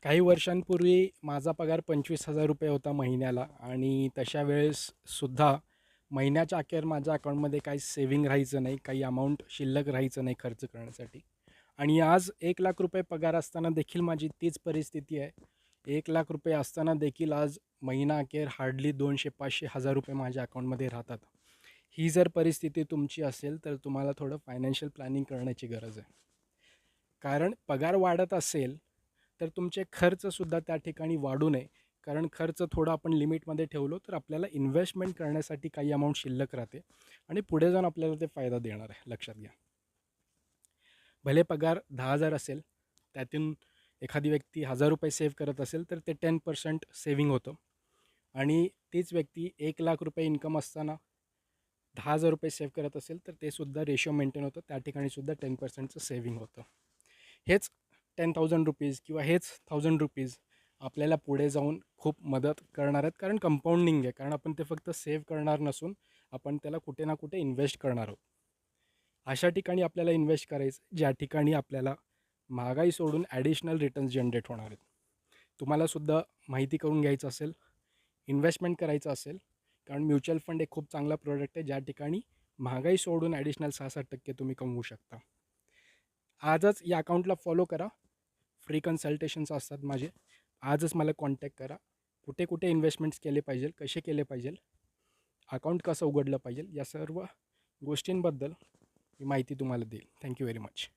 काही वर्षांपूर्वी माझा पगार 25,000 रुपये होता महिन्याला आणि तशा वेळेससुद्धा महिन्याच्या अखेर माझ्या अकाउंटमध्ये काही सेव्हिंग राहायचं नाही, काही अमाऊंट शिल्लक राहायचं नाही खर्च करण्यासाठी. आणि आज 1,00,000 रुपये पगार असताना देखील माझी तीच परिस्थिती आहे. 1,00,000 रुपये असताना देखील आज महिना अखेर हार्डली 200-500 हजार रुपये माझ्या अकाउंटमध्ये राहतात. ही जर परिस्थिती तुमची असेल तर तुम्हाला थोडं फायनान्शियल प्लॅनिंग करण्याची गरज आहे. कारण पगार वाढत असेल तर तुमचे खर्चसुद्धा त्या ठिकाणी वाढू नये. कारण खर्च थोडा आपण लिमिटमध्ये ठेवलो तर आपल्याला इन्व्हेस्टमेंट करण्यासाठी काही अमाऊंट शिल्लक राहते आणि पुढे जाऊन आपल्याला ते फायदा देणार आहे, लक्षात घ्या. भले पगार 10,000 असेल, त्यातून एखादी व्यक्ती 1,000 रुपये सेव्ह करत असेल तर ते 10% सेव्हिंग होतं. आणि तीच व्यक्ती 1,00,000 रुपये इन्कम असताना 10,000 रुपये सेव्ह करत असेल तर ते सुद्धा रेशो मेंटेन होतं, त्या ठिकाणी सुद्धा 10%चं सेव्हिंग होतं. हेच 10,000 रुपीज किंवा हेच 1,000 रुपीज आपल्याला पुढे जाऊन खूप मदत करणार आहेत. कारण कंपाऊंडिंग आहे, कारण आपण ते फक्त सेव्ह करणार नसून आपण त्याला कुठे ना कुठे इन्व्हेस्ट करणार आहोत. अशा ठिकाणी आपल्याला इन्व्हेस्ट करायचं ज्या ठिकाणी आपल्याला महागाई सोडून ॲडिशनल रिटर्न्स जनरेट होणार आहेत. तुम्हालासुद्धा माहिती करून घ्यायचं असेल, इन्व्हेस्टमेंट करायचं असेल, कारण म्युच्युअल फंड एक खूप चांगला प्रोडक्ट आहे ज्या ठिकाणी महागाई सोडून ॲडिशनल 6-7% तुम्ही कमवू शकता. आजच या अकाउंटला फॉलो करा. फ्री कन्सल्टेशन्स असतात माझे. आजच मला कॉन्टॅक्ट करा. कुठे कुठे इन्व्हेस्टमेंट्स केले पाहिजे, कसे केले पाहिजे, अकाउंट कसं उघडलं पाहिजे, या सर्व गोष्टींबद्दल मी माहिती तुम्हाला देईल. Thank you very much.